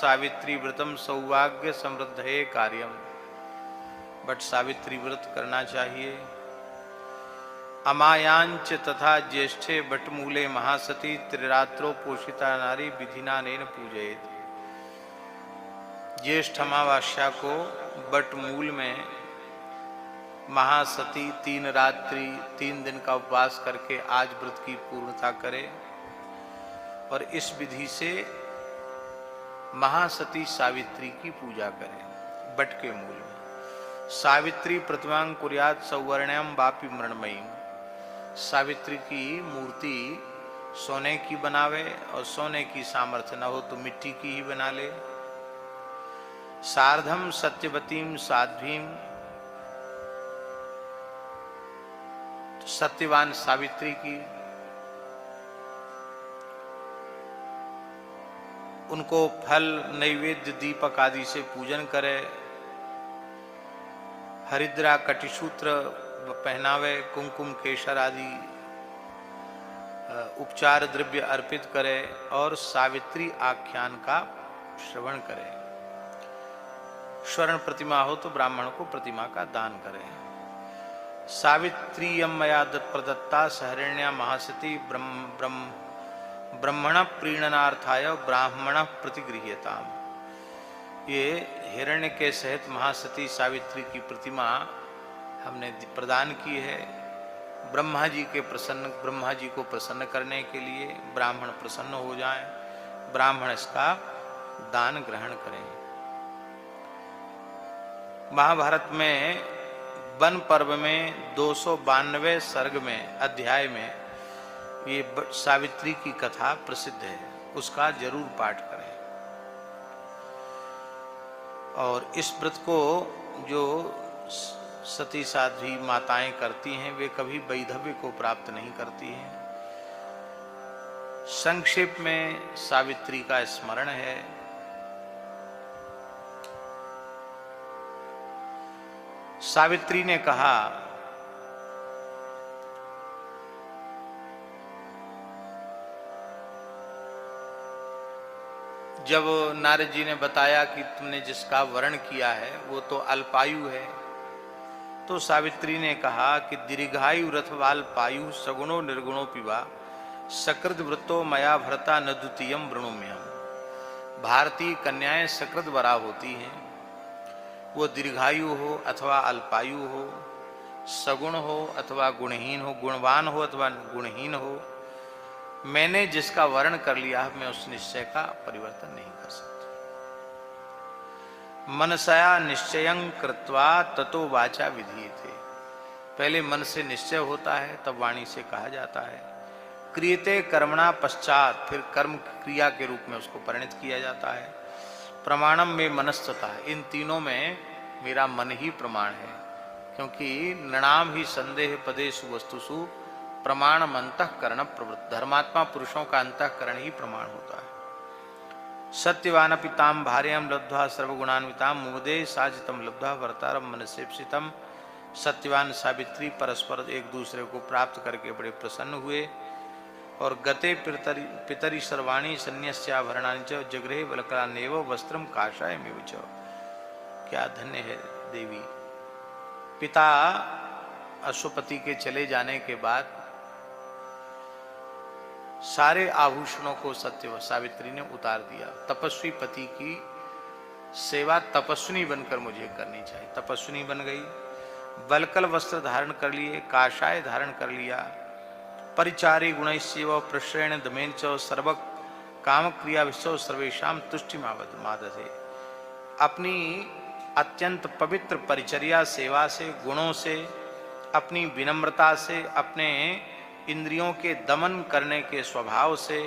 सावित्री व्रतम सौभाग्य समृद्धये कार्यम। बट सावित्री व्रत करना चाहिए। अमायांच तथा ज्येष्ठे बटमूले महासती त्रिरात्रो पोषिता नारी विधिना नेन पूजयेत। ज्येष्ठ अमावास्या को बटमूल में महासती 3 रात्रि 3 दिन का उपवास करके आज व्रत की पूर्णता करे और इस विधि से महासती सावित्री की पूजा करें। बट के मूल में सावित्री प्रतिमां कुर्यात् सौवर्ण्याम वापि मृण्मयीं। सावित्री की मूर्ति सोने की बनावे और सोने की सामर्थ्य न हो तो मिट्टी की ही बना ले। सार्धम सत्यवतीं साध्वीं, सत्यवान सावित्री की, उनको फल नैवेद्य दीपक आदि से पूजन करे। हरिद्रा कटिसूत्र पहनावे, कुमकुम केशर आदि उपचार द्रव्य अर्पित करे और सावित्री आख्यान का श्रवण करे। स्वर्ण प्रतिमा हो तो ब्राह्मण को प्रतिमा का दान करे। सावित्री मया प्रदत्ता सहरण्या महासती ब्रह्मण प्रीणनार्थाय ब्राह्मण प्रतिगृह्यताम। ये हिरण्य के सहित महासती सावित्री की प्रतिमा हमने प्रदान की है ब्रह्मा जी को प्रसन्न करने के लिए। ब्राह्मण प्रसन्न हो जाएं, ब्राह्मण इसका दान ग्रहण करें। महाभारत में वन पर्व में 292 सर्ग में अध्याय में ये सावित्री की कथा प्रसिद्ध है, उसका जरूर पाठ करें। और इस व्रत को जो सती साध्वी माताएं करती हैं वे कभी वैधव्य को प्राप्त नहीं करती हैं। संक्षेप में सावित्री का स्मरण है। सावित्री ने कहा, जब नारद जी ने बताया कि तुमने जिसका वर्ण किया है वो तो अल्पायु है, तो सावित्री ने कहा कि दीर्घायु रथवाल पायु सगुणो निर्गुणो पिवा सकृत वृत्तो मया भरता न द्वितीयम वृणोम्यहम्। भारतीय कन्याएं सकृत वरा होती हैं, वो दीर्घायु हो अथवा अल्पायु हो, सगुण हो अथवा गुणहीन हो, गुणवान हो अथवा गुणहीन हो। मैंने जिसका वर्ण कर लिया मैं उस निश्चय का परिवर्तन नहीं कर सकती। मनसया निश्चयं कृत्वा ततो वाचा विधीयते। पहले मन से निश्चय होता है तब वाणी से कहा जाता है। क्रियते कर्मणा पश्चात, फिर कर्म क्रिया के रूप में उसको परिणत किया जाता है। प्रमाणम में मनस्तता, इन तीनों में मेरा मन ही प्रमाण है, क्योंकि नृणाम ही संदेह पदेषु वस्तुषु प्रमाणम अंतःकरण प्रवृत्त। धर्मात्मा पुरुषों का अंतःकरण ही प्रमाण होता है। सत्यवान पिताम भार्याम लब्ध्वा सर्वगुणान्विताम मुमुदे साजितम लब्ध्वा वर्तारम मनसेप्सितम। सत्यवान सावित्री परस्पर एक दूसरे को प्राप्त करके बड़े प्रसन्न हुए और गते पितरी सर्वाणी सन्न्यस्याभरणानि च जगृहे वल्कलान्येव वस्त्रम काषायमेव च। क्या धन्य है देवी। पिता अश्वपति के चले जाने के बाद सारे आभूषणों को सत्य सावित्री ने उतार दिया। तपस्वी पति की सेवा तपस्विनी बनकर मुझे करनी चाहिए। तपस्विनी बन गई, वल्कल वस्त्र धारण कर लिए, काषाय धारण कर लिया। परिचारी गुणैस्यैव प्रश्रेण दमेन च सर्व काम क्रिया विश्व सर्वेषाम तुष्टि मादधे। अपनी अत्यंत पवित्र परिचर्या सेवा से, गुणों से, अपनी विनम्रता से, अपने इंद्रियों के दमन करने के स्वभाव से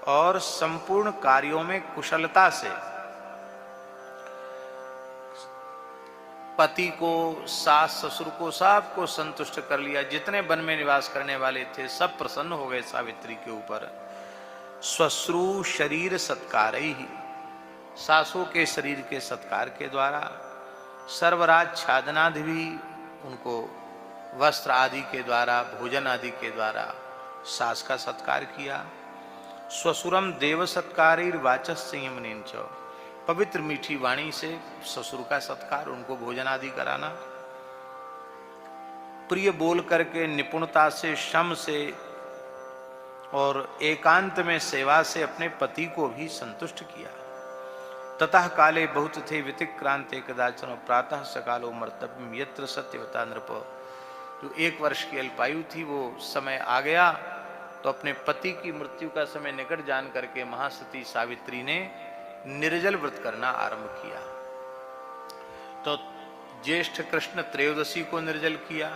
और संपूर्ण कार्यों में कुशलता से पति को, सास ससुर को, सबको संतुष्ट कर लिया। जितने वन में निवास करने वाले थे सब प्रसन्न हो गए सावित्री के ऊपर। श्वश्रु शरीर सत्कार ही, सासों के शरीर के सत्कार के द्वारा, सर्वराज छादनादि भी, उनको वस्त्र आदि के द्वारा, भोजन आदि के द्वारा सास का सत्कार किया। स्वसुरम देव सत्कारीर वाचस्य यमनेन च। पवित्र मीठी वाणी से ससुर का सत्कार, उनको भोजन आदि कराना, प्रिय बोल करके निपुणता से, श्रम से और एकांत में सेवा से अपने पति को भी संतुष्ट किया। ततः काले बहुत थे व्यतिक्रांते कदाचन प्रातः सकालो मर्तव्यम यत्र सत्यवता नृप। जो 1 वर्ष की अल्पायु थी वो समय आ गया, तो अपने पति की मृत्यु का समय निकट जान करके महासती सावित्री ने निर्जल व्रत करना आरंभ किया। तो ज्येष्ठ कृष्ण त्रयोदशी को निर्जल किया,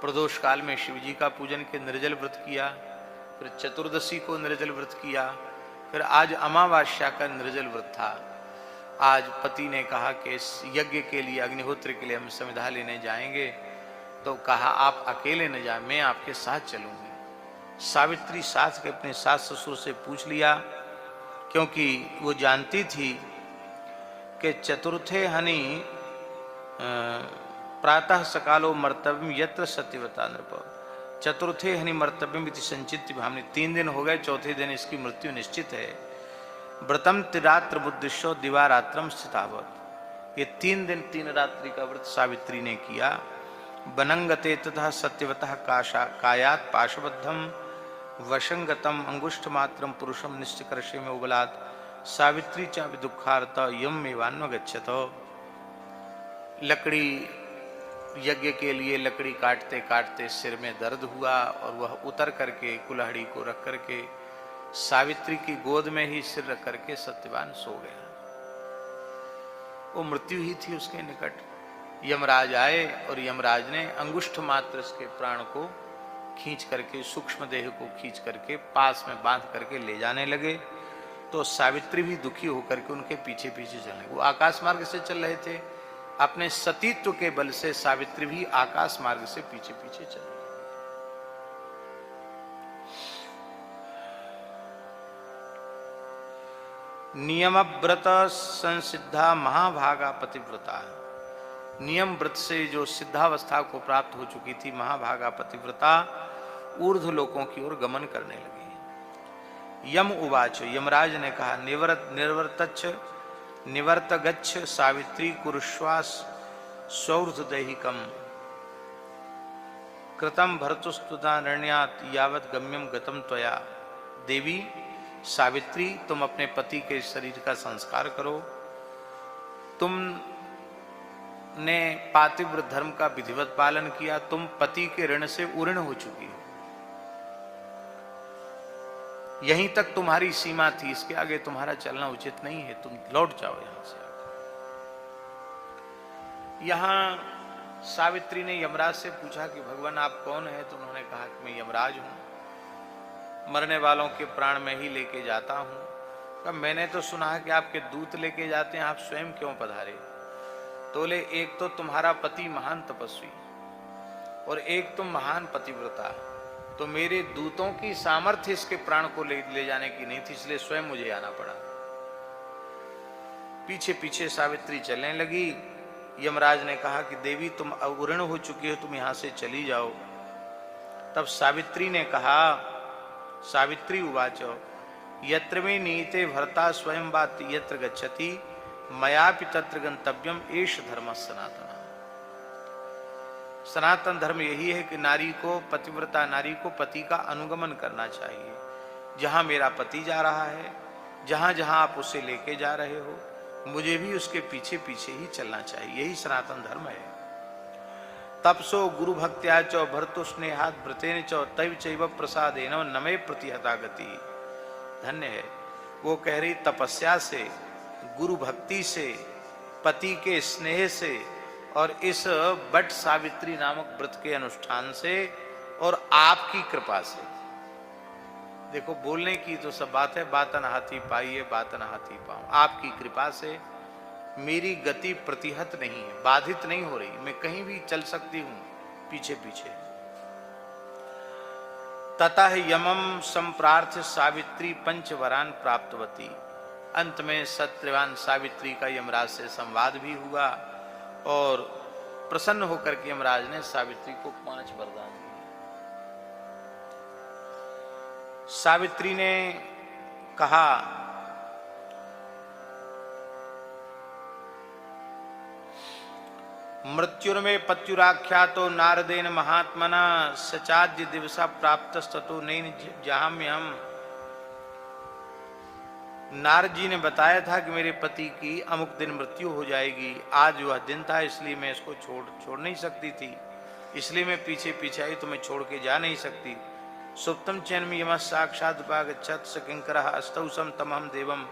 प्रदोष काल में शिव जी का पूजन के निर्जल व्रत किया, फिर चतुर्दशी को निर्जल व्रत किया, फिर आज अमावास्या का निर्जल व्रत था। आज पति ने कहा कि इस यज्ञ के लिए, अग्निहोत्र के लिए हम संविधा लेने जाएंगे, तो कहा आप अकेले न जाए, मैं आपके साथ चलूंगी। सावित्री सास के अपने सास ससुर से पूछ लिया, क्योंकि वो जानती थी कि चतुर्थे हनि प्रातः सकालो मर्तव्यम यत्र सत्यवता नृप। चतुर्थे हनि मर्तव्यम इति संचित्य भावनी। 3 दिन हो गए, चौथे दिन इसकी मृत्यु निश्चित है। व्रतम त्रिरात्र बुद्धिशो दिवारात्रम स्थितावत। ये 3 दिन 3 रात्रि का व्रत सावित्री ने किया। बनंगते तथा सत्यवतः कायात पाशबद्धम वशंगतम अंगुष्ठ मात्रम पुरुषम निश्चकर्षे में उबलात सावित्री चापि दुखार्त यम मेवान्व गच्छत। लकड़ी, यज्ञ के लिए लकड़ी काटते काटते सिर में दर्द हुआ और वह उतर करके कुल्हाड़ी को रख करके सावित्री की गोद में ही सिर रख करके सत्यवान सो गया। वो मृत्यु ही थी उसके निकट। यमराज आए और यमराज ने अंगुष्ठ मात्र इसके प्राण को खींच करके, सूक्ष्म देह को खींच करके पास में बांध करके ले जाने लगे। तो सावित्री भी दुखी होकर के उनके पीछे पीछे चलने। वो आकाश मार्ग से चल रहे थे, अपने सतीत्व के बल से सावित्री भी आकाश मार्ग से पीछे पीछे चल रही। नियम व्रत संसिद्धा महाभागा पतिव्रता। नियम व्रत से जो सिद्धावस्था को प्राप्त हो चुकी थी महाभागा पतिव्रता ऊर्ध्व लोकों की ओर गमन करने लगी। यम उवाच, यमराज ने कहा, निर्वर्तच्छ निवर्तगच्छ सावित्री कुरुश्वास सौर्धदैहिकम कृतम भर्तुस्तुदारण्यात यावत गम्यम गतम त्वया। देवी सावित्री, तुम अपने पति के शरीर का संस्कार करो। तुमने पातिव्र धर्म का विधिवत पालन किया, तुम पति के ऋण से उऋण हो चुकी हो। यहीं तक तुम्हारी सीमा थी, इसके आगे तुम्हारा चलना उचित नहीं है, तुम लौट जाओ यहां से। यहां सावित्री ने यमराज से पूछा कि भगवान आप कौन है? तो उन्होंने कहा कि मैं यमराज हूं, मरने वालों के प्राण में ही लेके जाता हूं। कहा मैंने तो सुना है कि आपके दूत लेके जाते हैं, आप स्वयं क्यों पधारे? तो बोले एक तो तुम्हारा पति महान तपस्वी और एक तुम महान पतिव्रता, तो मेरे दूतों की सामर्थ्य इसके प्राण को ले जाने की नहीं थी, इसलिए स्वयं मुझे आना पड़ा। पीछे पीछे सावित्री चलने लगी। यमराज ने कहा कि देवी तुम अवर्ण हो चुकी हो, तुम यहां से चली जाओ। तब सावित्री ने कहा, सावित्री उवाच, यत्र मे नीते भर्ता स्वयं बात यत्र गच्छति मयापि तत्र गंतव्यम एष धर्म सनातन। सनातन धर्म यही है कि नारी को, पतिव्रता नारी को पति का अनुगमन करना चाहिए। जहां मेरा पति जा रहा है, जहां जहां आप उसे लेके जा रहे हो, मुझे भी उसके पीछे पीछे ही चलना चाहिए। यही सनातन धर्म है। तपसो गुरु भक्त्या च भर्तु स्नेहात व्रतेन च तैव चैव प्रसादेन नमे प्रतिहता गति। धन्य है वो, कह रही तपस्या से, गुरु भक्ति से, पति के स्नेह से और इस बट सावित्री नामक व्रत के अनुष्ठान से और आपकी कृपा से। देखो बोलने की तो सब बात है, बात अनहाथी पाइए बात अनहाथी पाऊं। आपकी कृपा से मेरी गति प्रतिहत नहीं है, बाधित नहीं हो रही, मैं कहीं भी चल सकती हूं पीछे पीछे। ततः यमम संप्रार्थ सावित्री पंचवरान प्राप्तवती। अंत में सत्यवान सावित्री का यमराज से संवाद भी हुआ और प्रसन्न होकर के यमराज ने सावित्री को 5 वरदान दिए। सावित्री ने कहा मृत्युर्में पत्युराख्यातो नारदेन महात्मना सचाद्य दिवसा प्राप्तस्ततो नैन जहाम्यहम्। नारद जी ने बताया था कि मेरे पति की अमुक दिन मृत्यु हो जाएगी। आज वह दिन था, इसलिए मैं इसको छोड़ नहीं सकती थी, इसलिए मैं पीछे पीछे आई, तो मैं छोड़ के जा नहीं सकती। सुप्तम चैन में यम साक्षात उपागच्छत स किंकरः अस्तौ सम तमहम देवम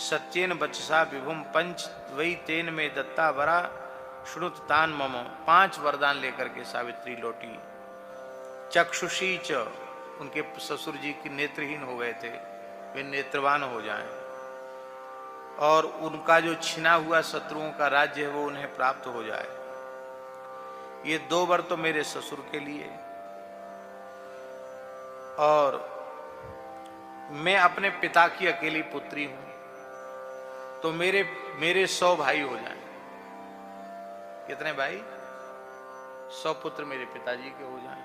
सत्येन बचसा विभुम पंच वही तेन में दत्ता वरा श्रुत तान मम। 5 वरदान लेकर के सावित्री लौटी। चक्षुषी च, उनके ससुर जी की नेत्रहीन हो गए थे, वे नेत्रवान हो जाएं, और उनका जो छिना हुआ शत्रुओं का राज्य है वो उन्हें प्राप्त हो जाए। ये 2 वर तो मेरे ससुर के लिए, और मैं अपने पिता की अकेली पुत्री हूं, तो मेरे 100 भाई हो जाएं। कितने भाई? 100 पुत्र मेरे पिताजी के हो जाएं,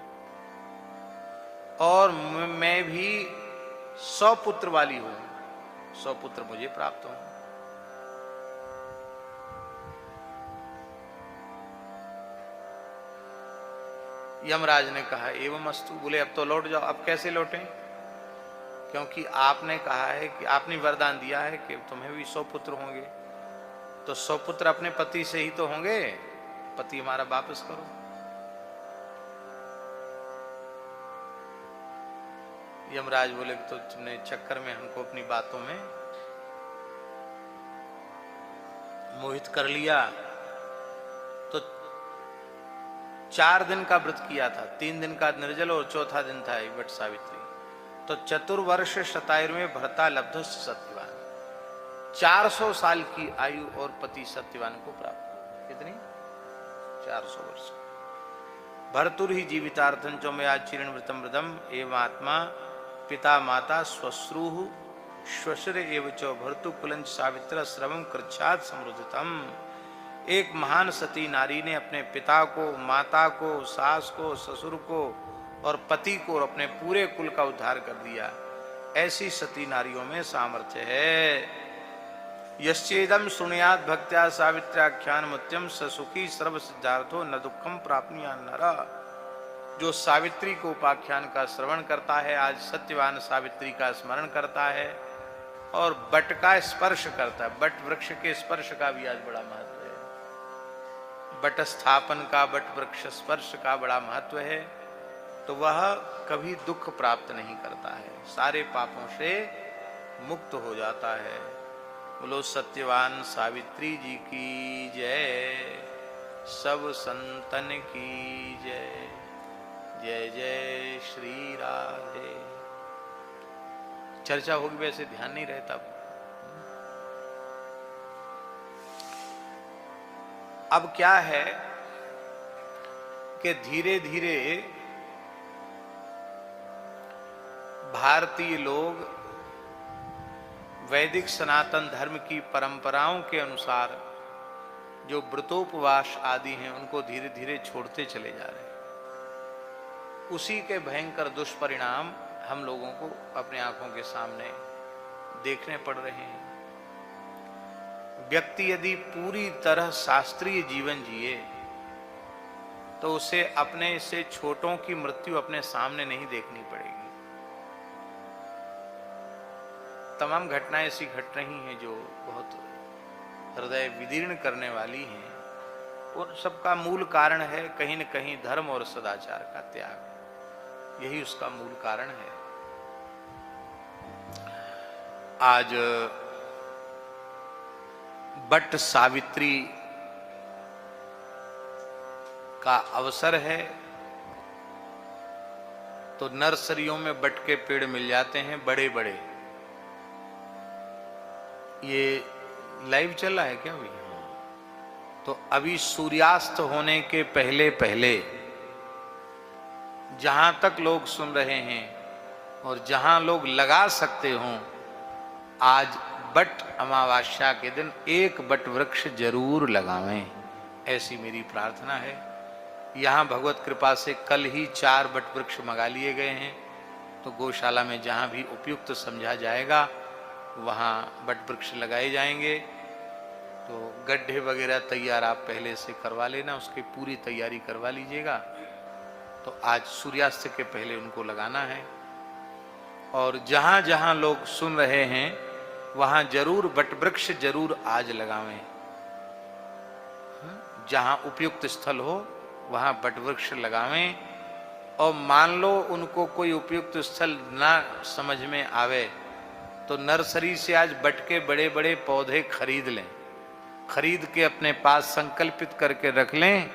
और मैं भी 100 पुत्र वाली हूं, 100 पुत्र मुझे प्राप्त हों। यमराज ने कहा एवं अस्तु। बोले अब तो लौट जाओ। अब कैसे लौटें? क्योंकि आपने कहा है कि आपने वरदान दिया है कि तुम्हें भी 100 पुत्र होंगे, तो 100 पुत्र अपने पति से ही तो होंगे, पति हमारा वापस करो। यमराज बोले तो तुमने चक्कर में हमको अपनी बातों में मोहित कर लिया। तो 4 दिन का व्रत किया था, 3 दिन का निर्जल और चौथा दिन था वट सावित्री। तो चतुर्वर्ष शतायुर्में भर्ता लब्ध सत्यवान, 400 साल की आयु और पति सत्यवान को प्राप्त। कितनी? 400 वर्ष। भर्तुर ही जीवितार्थं च मया चिरेण व्रतम व्रतम एवं आत्मा पिता माता श्वश्रु श्वश्र एव च भर्तु कुलंच सावित्र श्रवम कृच्छात समृद्धतम। एक महान सती नारी ने अपने पिता को, माता को, सास को, ससुर को और पति को और अपने पूरे कुल का उद्धार कर दिया। ऐसी सती नारियों में सामर्थ्य है। यश्चेदम सुनियात भक्त्या सावित्र्याख्यान मुत्यम ससुखी सर्व सिद्धार्थो न दुखम प्राप्नुयात् नरा। जो सावित्री को उपाख्यान का श्रवण करता है, आज सत्यवान सावित्री का स्मरण करता है और बट का स्पर्श करता है। बट वृक्ष के स्पर्श का भी आज बड़ा महत्व है। बट स्थापन का, बट वृक्ष स्पर्श का बड़ा महत्व है। तो वह कभी दुख प्राप्त नहीं करता है, सारे पापों से मुक्त हो जाता है। बोलो सत्यवान सावित्री जी की जय, सब संतन की जय। जय जय श्री राधे। चर्चा होगी, वैसे ध्यान नहीं रहता। अब क्या है कि धीरे धीरे भारतीय लोग वैदिक सनातन धर्म की परंपराओं के अनुसार जो व्रतोपवास आदि हैं उनको धीरे धीरे छोड़ते चले जा रहे हैं। उसी के भयंकर दुष्परिणाम हम लोगों को अपने आंखों के सामने देखने पड़ रहे हैं। व्यक्ति यदि पूरी तरह शास्त्रीय जीवन जिए तो उसे अपने से छोटों की मृत्यु अपने सामने नहीं देखनी पड़ेगी। तमाम घटनाएं ऐसी घट रही हैं जो बहुत हृदय विदीर्ण करने वाली हैं। उन सबका मूल कारण है कहीं न कहीं धर्म और सदाचार का त्याग। यही उसका मूल कारण है। आज बट सावित्री का अवसर है, तो नर्सरियों में बट के पेड़ मिल जाते हैं बड़े बड़े। ये लाइव चल रहा है क्या अभी? तो अभी सूर्यास्त होने के पहले पहले जहां तक लोग सुन रहे हैं और जहां लोग लगा सकते हों, आज बट अमावस्या के दिन एक बट वृक्ष जरूर लगावें, ऐसी मेरी प्रार्थना है। यहाँ भगवत कृपा से कल ही 4 बट वृक्ष मंगा लिए गए हैं। तो गौशाला में जहाँ भी उपयुक्त समझा जाएगा वहाँ बट वृक्ष लगाए जाएंगे। तो गड्ढे वगैरह तैयार आप पहले से करवा लेना, उसकी पूरी तैयारी करवा लीजिएगा। तो आज सूर्यास्त के पहले उनको लगाना है। और जहां जहां लोग सुन रहे हैं वहां जरूर वटवृक्ष जरूर आज लगावें। जहां उपयुक्त स्थल हो वहां वटवृक्ष लगावें। और मान लो उनको कोई उपयुक्त स्थल ना समझ में आवे तो नर्सरी से आज बट के बड़े बड़े पौधे खरीद लें, खरीद के अपने पास संकल्पित करके रख लें,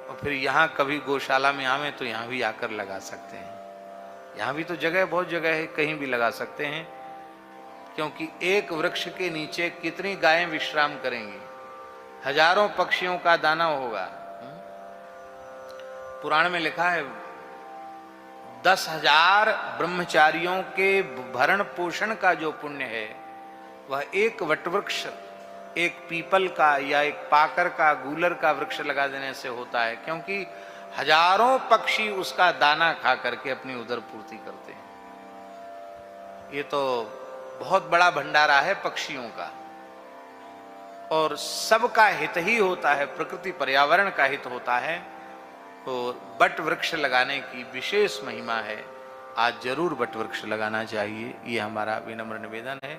और फिर यहाँ कभी गौशाला में आवे तो यहाँ भी आकर लगा सकते हैं। यहाँ भी तो जगह, बहुत जगह है, कहीं भी लगा सकते हैं। क्योंकि एक वृक्ष के नीचे कितनी गायें विश्राम करेंगी, हजारों पक्षियों का दाना होगा। पुराण में लिखा है 10,000 ब्रह्मचारियों के भरण पोषण का जो पुण्य है वह एक वटवृक्ष, एक पीपल का या एक पाकर का, गूलर का वृक्ष लगा देने से होता है। क्योंकि हजारों पक्षी उसका दाना खा करके अपनी उदर पूर्ति करते हैं। ये तो बहुत बड़ा भंडारा है पक्षियों का, और सबका हित ही होता है, प्रकृति पर्यावरण का हित होता है। तो बट वृक्ष लगाने की विशेष महिमा है। आज जरूर बट वृक्ष लगाना चाहिए, ये हमारा विनम्र निवेदन है।